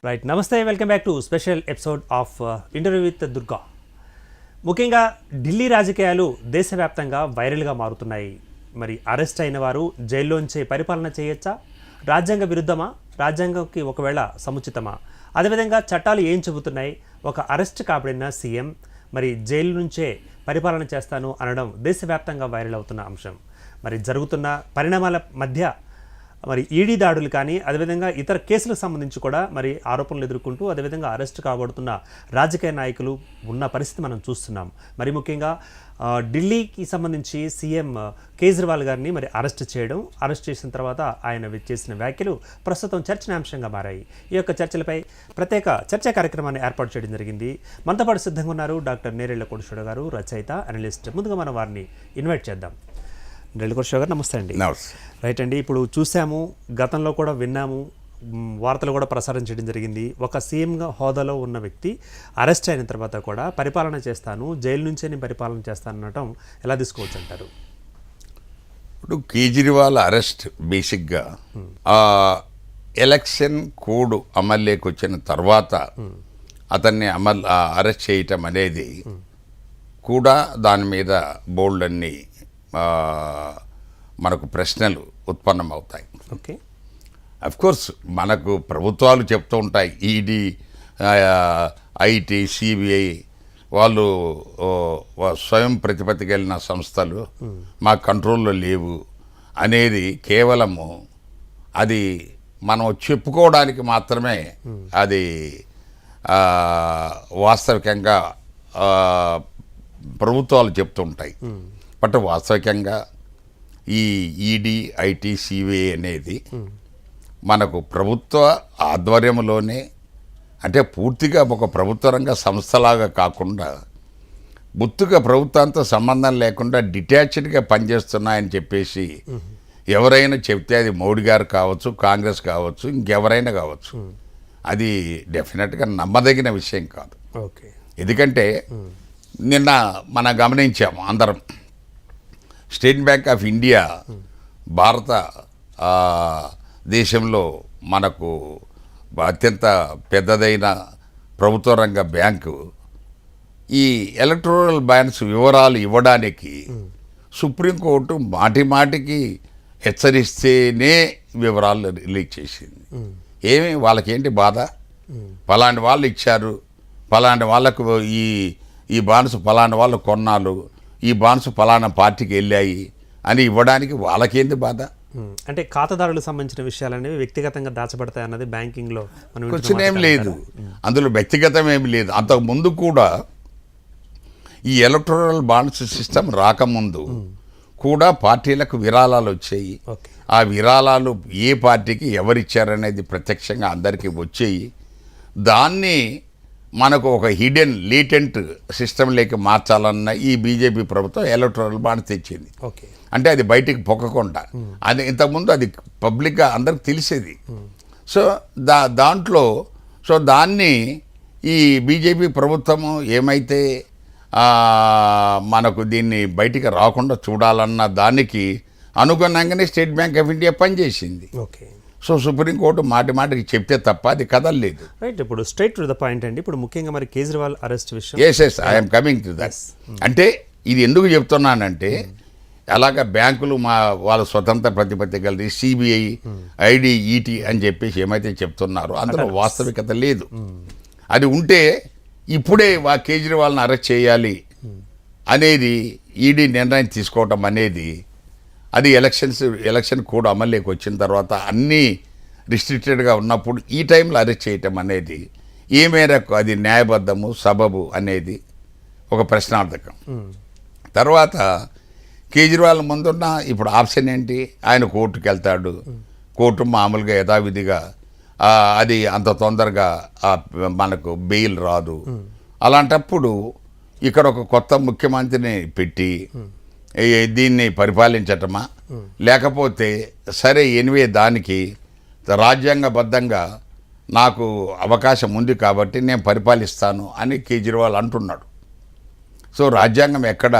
Right, నమస్తే, welcome back to special episode of interview with Durga. ముఖ్యంగా ఢిల్లీ రాజకీయాలు దేశవ్యాప్తంగా వైరల్గా మారుతున్నాయి. మరి అరెస్ట్ అయిన వారు జైల్లోంచే పరిపాలన చేయొచ్చా? రాజ్యాంగ విరుద్ధమా? రాజ్యాంగంకి ఒకవేళ సముచితమా? అదేవిధంగా చట్టాలు ఏం చెబుతున్నాయి? ఒక అరెస్ట్ కాబడిన సీఎం మరి జైలు నుంచే పరిపాలన చేస్తాను అనడం దేశవ్యాప్తంగా వైరల్ అవుతున్న అంశం. మరి జరుగుతున్న పరిణామాల మధ్య మరి ఈడీ దాడులు కానీ అదేవిధంగా ఇతర కేసులకు సంబంధించి కూడా మరి ఆరోపణలు ఎదుర్కొంటూ అదేవిధంగా అరెస్ట్ కాబడుతున్న రాజకీయ నాయకులు ఉన్న పరిస్థితి మనం చూస్తున్నాం. మరి ముఖ్యంగా ఢిల్లీకి సంబంధించి సీఎం కేజ్రీవాల్ గారిని మరి అరెస్ట్ చేసిన తర్వాత ఆయన చేసిన వ్యాఖ్యలు ప్రస్తుతం చర్చనాంశంగా మారాయి. ఈ యొక్క చర్చలపై ప్రత్యేక చర్చా కార్యక్రమాన్ని ఏర్పాటు చేయడం జరిగింది. మనతో పాటు సిద్ధంగా ఉన్నారు డాక్టర్ నేరెళ్ల కోటేశ్వర గారు, రచయిత, అనలిస్ట్. ముందుగా మనం వారిని ఇన్వైట్ చేద్దాం. నేరెళ్ల కోటేశ్వర గారు, నమస్తే అండి. రైట్ అండి, ఇప్పుడు చూసాము, గతంలో కూడా విన్నాము, వార్తలు కూడా ప్రసారం చేయడం జరిగింది. ఒక సీఎంగా హోదాలో ఉన్న వ్యక్తి అరెస్ట్ అయిన తర్వాత కూడా పరిపాలన చేస్తాను, జైలు నుంచే నేను పరిపాలన చేస్తాను అనటం ఎలా తీసుకోవచ్చు అంటారు? ఇప్పుడు కేజ్రీవాల్ అరెస్ట్ బేసిక్గా ఎలక్షన్ కోడ్ అమల్లోకి వచ్చిన తర్వాత అతన్ని అరెస్ట్ చేయటం అనేది కూడా దాని మీద బోల్డ్ అన్ని మనకు ప్రశ్నలు ఉత్పన్నమవుతాయి. ఓకే, అఫ్కోర్స్ మనకు ప్రభుత్వాలు చెప్తూ ఉంటాయి, ఈడీ, ఐటీ, సిబిఐ వాళ్ళు స్వయం ప్రతిపత్తికి వెళ్ళిన సంస్థలు మా కంట్రోల్లో లేవు అనేది కేవలము అది మనం చెప్పుకోవడానికి మాత్రమే అది వాస్తవికంగా ప్రభుత్వాలు చెప్తుంటాయి. బట్ వాస్తవికంగా ఈ ఈడీ, ఐటీ, సిబిఐ అనేది మనకు ప్రభుత్వ ఆధ్వర్యంలోనే, అంటే పూర్తిగా ఒక ప్రభుత్వ రంగ సంస్థలాగా కాకుండా బొత్తుగా ప్రభుత్వంతో సంబంధం లేకుండా డిటాచ్డ్గా పనిచేస్తున్నాయని చెప్పేసి ఎవరైనా చెప్తే అది మోడీ గారు కావచ్చు, కాంగ్రెస్ కావచ్చు, ఇంకెవరైనా కావచ్చు, అది డెఫినెట్గా నమ్మదగిన విషయం కాదు. ఓకే, ఎందుకంటే నిన్న మనం గమనించాము అందరం, స్టేట్ బ్యాంక్ ఆఫ్ ఇండియా భారత దేశంలో మనకు అత్యంత పెద్దదైన ప్రభుత్వ రంగ బ్యాంకు ఈ ఎలక్టోరల్ బాండ్స్ వివరాలు ఇవ్వడానికి సుప్రీంకోర్టు మాటికి హెచ్చరిస్తేనే వివరాలు రిలీజ్ చేసింది. ఏమి వాళ్ళకేంటి బాధ? ఫలాంటి వాళ్ళు ఇచ్చారు, ఫలాంటి వాళ్ళకు ఈ బాండ్స్ ఫలానా వాళ్ళు కొన్నాళ్ళు, ఈ బాండ్స్ ఫలానా పార్టీకి వెళ్ళాయి అని ఇవ్వడానికి వాళ్ళకేంటి బాధ? అంటే ఖాతాదారులకు సంబంధించిన విషయాలనేవి వ్యక్తిగతంగా దాచబడతాయి అన్నది బ్యాంకింగ్లో క్వశ్చన్ ఏం లేదు, అందులో వ్యక్తిగతం ఏమి లేదు. అంతకుముందు కూడా ఈ ఎలక్టోరల్ బాండ్స్ సిస్టమ్ రాకముందు కూడా పార్టీలకు విరాళాలు వచ్చాయి. ఆ విరాళాలు ఏ పార్టీకి ఎవరిచ్చారనేది ప్రత్యక్షంగా అందరికీ వచ్చాయి. దాన్ని మనకు ఒక హిడెన్ లేటెంట్ సిస్టంలోకి మార్చాలన్న ఈ బీజేపీ ప్రభుత్వం ఎలక్టోరల్ బాండ్ తెచ్చింది. అంటే అది బయటికి పొక్కకుండా, అది ఇంతకుముందు అది పబ్లిక్గా అందరికి తెలిసేది. సో దాంట్లో దాన్ని ఈ బీజేపీ ప్రభుత్వము ఏమైతే మనకు దీన్ని బయటికి రాకుండా చూడాలన్న దానికి అనుగుణంగానే స్టేట్ బ్యాంక్ ఆఫ్ ఇండియా పనిచేసింది. ఓకే, సో సుప్రీంకోర్టు మాటికి చెప్తే తప్ప అది కదలలేదు. రైట్, ఇప్పుడు స్ట్రైట్ టు ద పాయింట్ అండి. ఇప్పుడు ముఖ్యంగా మరి కేజ్రీవాల్ అరెస్ట్ విషయం, yes I'm coming to that. అంటే ఇది ఎందుకు చెప్తున్నానంటే, అలాగా బ్యాంకులు వాళ్ళ స్వతంత్ర ప్రతిపత్తి కలిగి సిబిఐ, ఐడి, ఈటీ అని చెప్పేసి ఏమైతే చెప్తున్నారో అందులో వాస్తవికత లేదు. అది ఉంటే ఇప్పుడే కేజ్రీవాల్ని అరెస్ట్ చేయాలి అనేది ఈడీ నిర్ణయం తీసుకోవటం అనేది, అది ఎలక్షన్ కోడ్ అమల్లోకి వచ్చిన తర్వాత అన్నీ రిస్ట్రిక్టెడ్గా ఉన్నప్పుడు ఈ టైంలో అరెస్ట్ చేయటం అనేది ఏ మేరకు అది న్యాయబద్ధము, సబబు అనేది ఒక ప్రశ్నార్థకం. తర్వాత కేజ్రీవాల్ ముందున్న ఇప్పుడు ఆప్షన్ ఏంటి? ఆయన కోర్టుకు వెళ్తాడు, కోర్టు మామూలుగా యథావిధిగా అది అంత తొందరగా మనకు బెయిల్ రాదు. అలాంటప్పుడు ఇక్కడ ఒక కొత్త ముఖ్యమంత్రిని పెట్టి దీన్ని పరిపాలించటమా, లేకపోతే సరే ఎనివే దానికి రాజ్యాంగబద్ధంగా నాకు అవకాశం ఉంది కాబట్టి నేను పరిపాలిస్తాను అని కేజ్రీవాల్ అంటున్నాడు. సో రాజ్యాంగం ఎక్కడ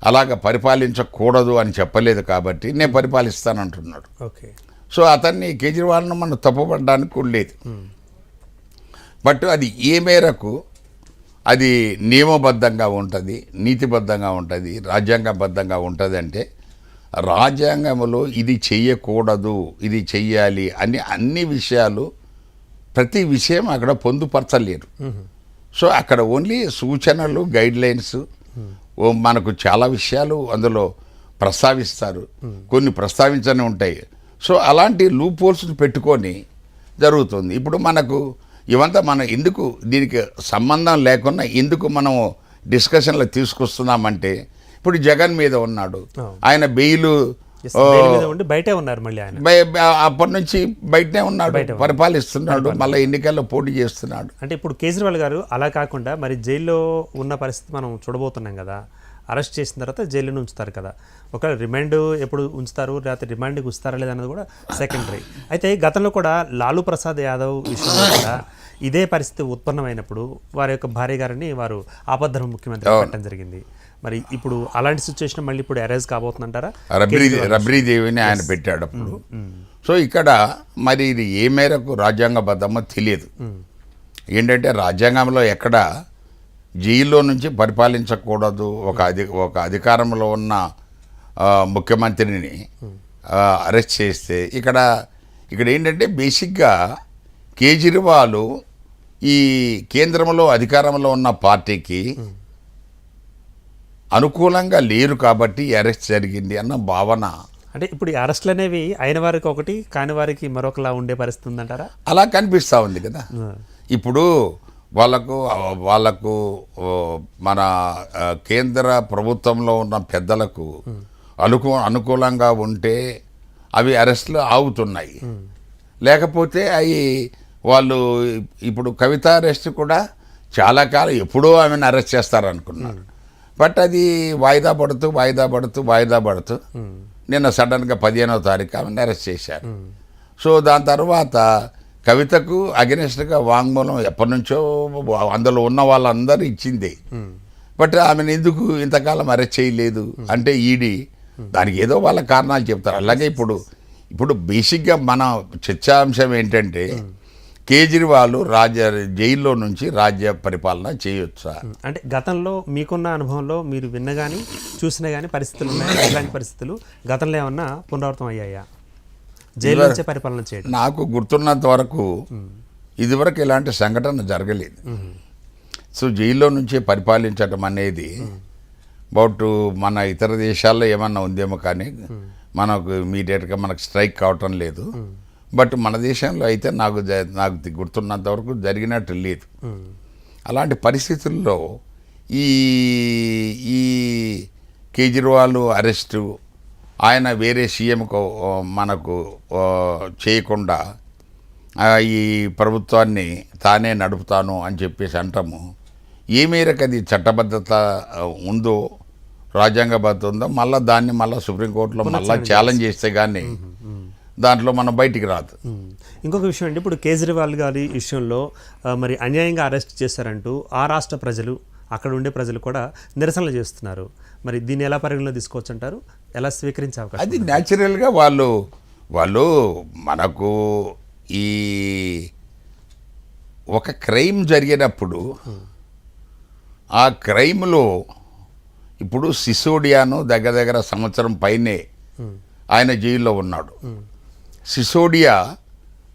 అలాగ పరిపాలించకూడదు అని చెప్పలేదు కాబట్టి నేను పరిపాలిస్తానంటున్నాడు. ఓకే, సో అతన్ని కేజ్రీవాల్ను మనం తప్పుపడడానికి కూడా లేదు. బట్ అది ఏ మేరకు అది నియమబద్ధంగా ఉంటుంది, నీతిబద్ధంగా ఉంటుంది, రాజ్యాంగబద్ధంగా ఉంటుంది అంటే రాజ్యాంగంలో ఇది చెయ్యకూడదు, ఇది చెయ్యాలి అని అన్ని విషయాలు ప్రతి విషయం అక్కడ పొందుపరచలేరు. సో అక్కడ ఓన్లీ సూచనలు, గైడ్లైన్స్, మనకు చాలా విషయాలు అందులో ప్రస్తావిస్తారు, కొన్ని ప్రస్తావించని ఉంటాయి. సో అలాంటి లూప్ హోల్స్ పెట్టుకొని జరుగుతుంది. ఇప్పుడు మనకు ఇవంతా మనం ఎందుకు దీనికి సంబంధం లేకుండా ఎందుకు మనం డిస్కషన్లో తీసుకొస్తున్నామంటే ఇప్పుడు జగన్ మీద ఉన్నాడు, ఆయన బెయిల్ బయటే ఉన్నారు, మళ్ళీ ఆయన అప్పటి నుంచి బయటనే ఉన్నాడు, పరిపాలిస్తున్నాడు, మళ్ళీ ఎన్నికల్లో పోటీ చేస్తున్నాడు. అంటే ఇప్పుడు కేజ్రీవాల్ గారు అలా కాకుండా మరి జైల్లో ఉన్న పరిస్థితి మనం చూడబోతున్నాం కదా. అరెస్ట్ చేసిన తర్వాత జైల్లో ఉంచుతారు కదా, ఒక రిమాండ్ ఎప్పుడు ఉంచుతారు, లేకపోతే రిమాండ్కి ఉంచుతారా లేదన్నది కూడా సెకండరీ. అయితే గతంలో కూడా లాలూ ప్రసాద్ యాదవ్ విషయంలో కూడా ఇదే పరిస్థితి ఉత్పన్నమైనప్పుడు వారి యొక్క భార్య గారిని వారు ఆపద్ధర్మ ముఖ్యమంత్రి పెట్టడం జరిగింది. మరి ఇప్పుడు అలాంటి సిచ్యువేషన్ మళ్ళీ ఇప్పుడు అరైజ్ కాబోతుందంటారా? రబ్రీదేవిని ఆయన పెట్టాడు అప్పుడు. సో ఇక్కడ మరి ఇది ఏ మేరకు రాజ్యాంగబద్ధమో తెలియదు. ఏంటంటే రాజ్యాంగంలో ఎక్కడ జైల్లో నుంచి పరిపాలించకూడదు, ఒక అధికారంలో ఉన్న ముఖ్యమంత్రిని అరెస్ట్ చేస్తే ఇక్కడ ఏంటంటే బేసిక్గా కేజ్రీవాల్ ఈ కేంద్రంలో అధికారంలో ఉన్న పార్టీకి అనుకూలంగా లేరు కాబట్టి అరెస్ట్ జరిగింది అన్న భావన. అంటే ఇప్పుడు ఈ అరెస్టులు అనేవి అయిన వారికి ఒకటి, కాని వారికి మరొకలా ఉండే పరిస్థితి ఉందంటారా? అలా కనిపిస్తూ ఉంది కదా. ఇప్పుడు వాళ్ళకు మన కేంద్ర ప్రభుత్వంలో ఉన్న పెద్దలకు అనుకూలంగా ఉంటే అవి అరెస్టులు ఆగుతున్నాయి, లేకపోతే అవి వాళ్ళు ఇప్పుడు కవిత అరెస్ట్ కూడా చాలా కాలం ఎప్పుడో ఆమెను అరెస్ట్ చేస్తారనుకున్నారు. బట్ అది వాయిదా పడుతూ నిన్న సడన్గా 15వ తారీఖు ఆమెను అరెస్ట్ చేశారు. సో దాని తర్వాత కవితకు అగెనిస్ట్గా వాంగ్మూలం ఎప్పటి నుంచో అందులో ఉన్న వాళ్ళందరూ ఇచ్చింది. బట్ ఆమెను ఎందుకు ఇంతకాలం అరెస్ట్ చేయలేదు అంటే ఈడీ దానికి ఏదో వాళ్ళ కారణాలు చెప్తారు. అలాగే ఇప్పుడు బేసిక్గా మన చర్చాంశం ఏంటంటే కేజ్రీవాల్ జైల్లో నుంచి రాజ్య పరిపాలన చేయొచ్చా అంటే గతంలో మీకున్న అనుభవంలో మీరు విన్న కానీ చూసిన కానీ పరిస్థితులు ఉన్నాయి, ఇలాంటి పరిస్థితులు గతంలో ఏమన్నా పునరావృతం అయ్యాయా జైలు నుంచే పరిపాలన చేయడం? నాకు గుర్తున్నంత వరకు ఇదివరకు ఇలాంటి సంఘటన జరగలేదు. సో జైల్లో నుంచే పరిపాలించడం అనేది బౌట్ మన ఇతర దేశాల్లో ఏమన్నా ఉందేమో కానీ మనకు ఇమీడియట్గా మనకు స్ట్రైక్ కావటం లేదు. బట్ మన దేశంలో అయితే నాకు గుర్తున్నంత వరకు జరిగినట్టు లేదు. అలాంటి పరిస్థితుల్లో ఈ కేజ్రీవాల్ అరెస్టు ఆయన వేరే సీఎంకు మనకు చేయకుండా ఈ ప్రభుత్వాన్ని తానే నడుపుతాను అని చెప్పేసి అంటాము. ఏ మేరకు అది చట్టబద్ధత ఉందో, రాజ్యాంగబద్ధత ఉందో దాన్ని మళ్ళీ సుప్రీంకోర్టులో ఛాలెంజ్ చేస్తే కానీ దాంట్లో మనం బయటికి రాదు. ఇంకొక విషయం అండి, ఇప్పుడు కేజ్రీవాల్ గారి విషయంలో మరి అన్యాయంగా అరెస్ట్ చేశారంటూ ఆ రాష్ట్ర ప్రజలు, అక్కడ ఉండే ప్రజలు కూడా నిరసనలు చేస్తున్నారు. మరి దీన్ని ఎలా పరిగణలో తీసుకోవచ్చు అంటారు? ఎలా స్వీకరించే అవకాశం? అది న్యాచురల్గా వాళ్ళు మనకు ఈ ఒక క్రైమ్ జరిగినప్పుడు ఆ క్రైమ్లో ఇప్పుడు సిసోడియాను దగ్గర సంవత్సరం పైనే ఆయన జైల్లో ఉన్నాడు. సిసోడియా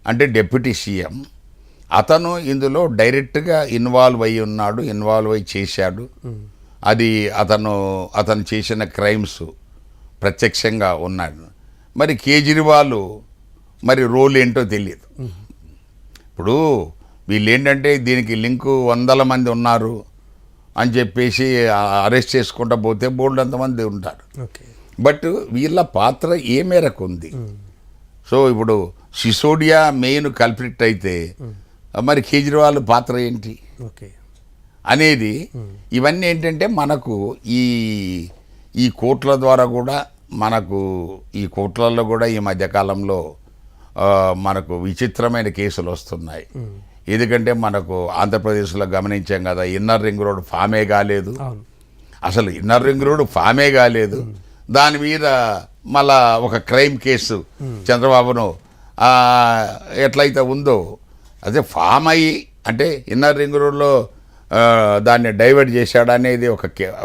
అంటే డిప్యూటీ సీఎం, అతను ఇందులో డైరెక్ట్గా ఇన్వాల్వ్ అయి చేశాడు. అది అతను చేసిన క్రైమ్స్ ప్రత్యక్షంగా ఉన్నాడు. మరి కేజ్రీవాల్ మరి రోల్ ఏంటో తెలియదు. ఇప్పుడు వీళ్ళు ఏంటంటే దీనికి లింకు 100 మంది ఉన్నారు అని చెప్పేసి అరెస్ట్ చేసుకుంటూ పోతే బోల్డ్ అంతమంది ఉంటారు. బట్ వీళ్ళ పాత్ర ఏ మేరకు ఉంది? సో ఇప్పుడు సిసోడియా మెయిన్ కల్ప్రిట్ అయితే మరి కేజ్రీవాల్ పాత్ర ఏంటి అనేది ఇవన్నీ ఏంటంటే మనకు ఈ కోర్టుల ద్వారా కూడా ఈ కోర్టులలో కూడా ఈ మధ్యకాలంలో మనకు విచిత్రమైన కేసులు వస్తున్నాయి. ఎందుకంటే మనకు ఆంధ్రప్రదేశ్లో గమనించాం కదా, ఇన్నర్ రింగ్ రోడ్ ఫామే కాలేదు, అసలు ఇన్నర్ రింగ్ రోడ్ ఫామే కాలేదు. దాని మీద మళ్ళా ఒక క్రైమ్ కేసు చంద్రబాబును ఎట్లయితే ఉందో అదే ఫామ్ అయ్యి అంటే ఇన్నర్ రింగ్ రోడ్లో దాన్ని డైవర్ట్ చేశాడు అనేది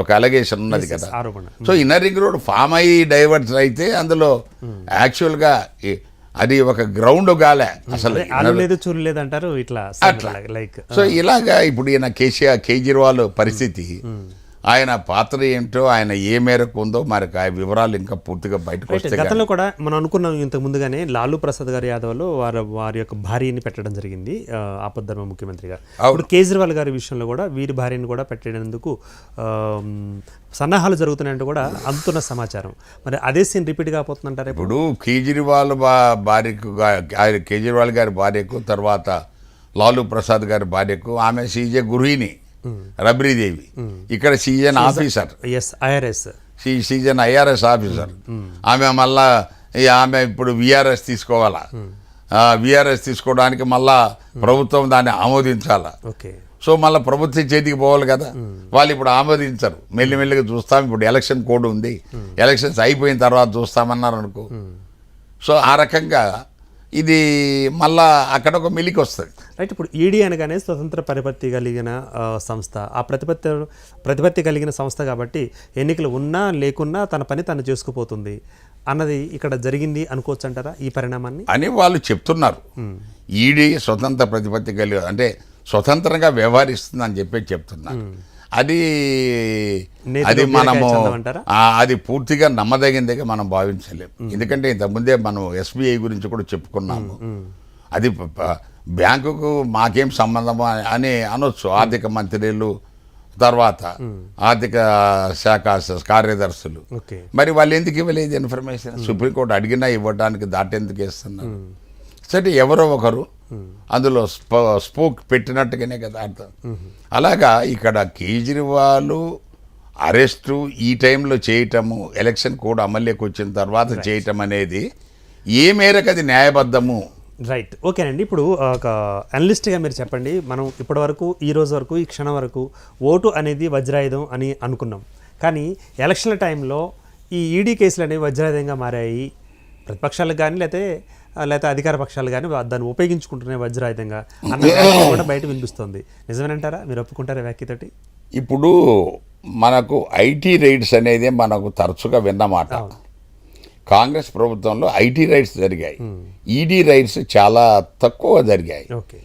ఒక అలగేషన్ ఉన్నది కదా. ఆరోపణ. So inner ring road form అయ్యి డైవర్ట్ అయితే అందులో యాక్చువల్గా అది ఒక గ్రౌండ్ గాలే అసలు. అలు లేదు చూరు లేదు అంటారు ఇట్లా లైక్. సో ఇలాగా ఇప్పుడు ఈయన కేజ్రీవాల్ పరిస్థితి, ఆయన పాత్ర ఏంటో, ఆయన ఏ మేరకు ఉందో మరి ఆ వివరాలు ఇంకా పూర్తిగా బయటకు వస్తే. గతంలో కూడా మనం అనుకున్నాం ఇంతకు ముందుగానే లాలూ ప్రసాద్ గారి యాదవ్లో వారి యొక్క భార్యని పెట్టడం జరిగింది ఆపద్ధర్మ ముఖ్యమంత్రిగా. ఇప్పుడు కేజ్రీవాల్ గారి విషయంలో కూడా వీరి భార్యని కూడా పెట్టేందుకు సన్నాహాలు జరుగుతున్నాయంటూ కూడా అందుతున్న సమాచారం. మరి అదే సీన్ రిపీట్ కాకపోతుందంటారు ఇప్పుడు కేజ్రీవాల్ భార్యకు, కేజ్రీవాల్ గారి భార్యకు, తర్వాత లాలూ ప్రసాద్ గారి భార్యకు, ఆమె సీజే గృహిణి రబ్రీదేవి, ఇక్కడ season officer, season IRS officer. ఆమె మళ్ళా ఆమె ఇప్పుడు విఆర్ఎస్ తీసుకోవాలా, విఆర్ఎస్ తీసుకోవడానికి మళ్ళా ప్రభుత్వం దాన్ని ఆమోదించాలా. సో మళ్ళీ ప్రభుత్వం చేతికి పోవాలి కదా, వాళ్ళు ఇప్పుడు ఆమోదించరు, మెల్లిమెల్లిగా చూస్తాం. ఇప్పుడు ఎలక్షన్ కోడ్ ఉంది, ఎలక్షన్స్ అయిపోయిన తర్వాత చూస్తామన్నారు అనుకో. సో ఆ రకంగా ఇది మళ్ళా అక్కడ ఒక మెలికి వస్తుంది. రైట్. ఇప్పుడు ఈడీ అనగానే స్వతంత్ర ప్రతిపత్తి కలిగిన సంస్థ, ఆ ప్రతిపత్తి కలిగిన సంస్థ కాబట్టి ఎన్నికలు ఉన్నా లేకున్నా తన పని తను చేసుకుపోతుంది అన్నది ఇక్కడ జరిగింది అనుకోవచ్చు అంటారా ఈ పరిణామాన్ని అని వాళ్ళు చెప్తున్నారు. ఈడీ స్వతంత్ర ప్రతిపత్తి కలిగి అంటే స్వతంత్రంగా వ్యవహరిస్తుంది అని చెప్తున్నారు. అది మనము అది పూర్తిగా నమ్మదగిందిగా మనం భావించలేము. ఎందుకంటే ఇంతకుముందే మనం ఎస్బీఐ గురించి కూడా చెప్పుకున్నాము. అది బ్యాంకుకు మాకేం సంబంధం అని అనొచ్చు ఆర్థిక మంత్రులు, తర్వాత ఆర్థిక శాఖ కార్యదర్శులు. మరి వాళ్ళు ఎందుకు ఇవ్వలేదు ఇన్ఫర్మేషన్? సుప్రీంకోర్టు అడిగినా ఇవ్వడానికి దాటెందుకు వేస్తున్నారు? సరే, ఎవరో ఒకరు అందులో స్పోక్ పెట్టినట్టుగానే కదా అర్థం. అలాగా ఇక్కడ కేజ్రీవాల్ అరెస్టు ఈ టైంలో చేయటము, ఎలక్షన్ కోడ్ అమల్లోకి వచ్చిన తర్వాత చేయటం అనేది ఏ మేరకు అది న్యాయబద్ధము? రైట్. ఓకేనండి. ఇప్పుడు ఒక అనలిస్ట్గా మీరు చెప్పండి, మనం ఇప్పటి వరకు ఈ రోజు వరకు ఈ క్షణం వరకు ఓటు అనేది వజ్రాయుధం అని అనుకున్నాం, కానీ ఎలక్షన్ల టైంలో ఈ ఈడీ కేసులు అనేవి వజ్రాయుధంగా మారాయి. ప్రతిపక్షాలకు కానీ లేకపోతే అధికార పక్షాలు కానీ దాన్ని ఉపయోగించుకుంటున్నాయి వజ్రాయుధంగా అన్న వ్యాఖ్య కూడా బయట వినిపిస్తుంది. నిజమేనంటారా? మీరు ఒప్పుకుంటారా వ్యాఖ్యతోటి? ఇప్పుడు మనకు ఐటీ రైడ్స్ అనేది మనకు తరచుగా విన్నమాట. కాంగ్రెస్ ప్రభుత్వంలో ఐటీ రైడ్స్ జరిగాయి, ఈడీ రైడ్స్ చాలా తక్కువ జరిగాయి.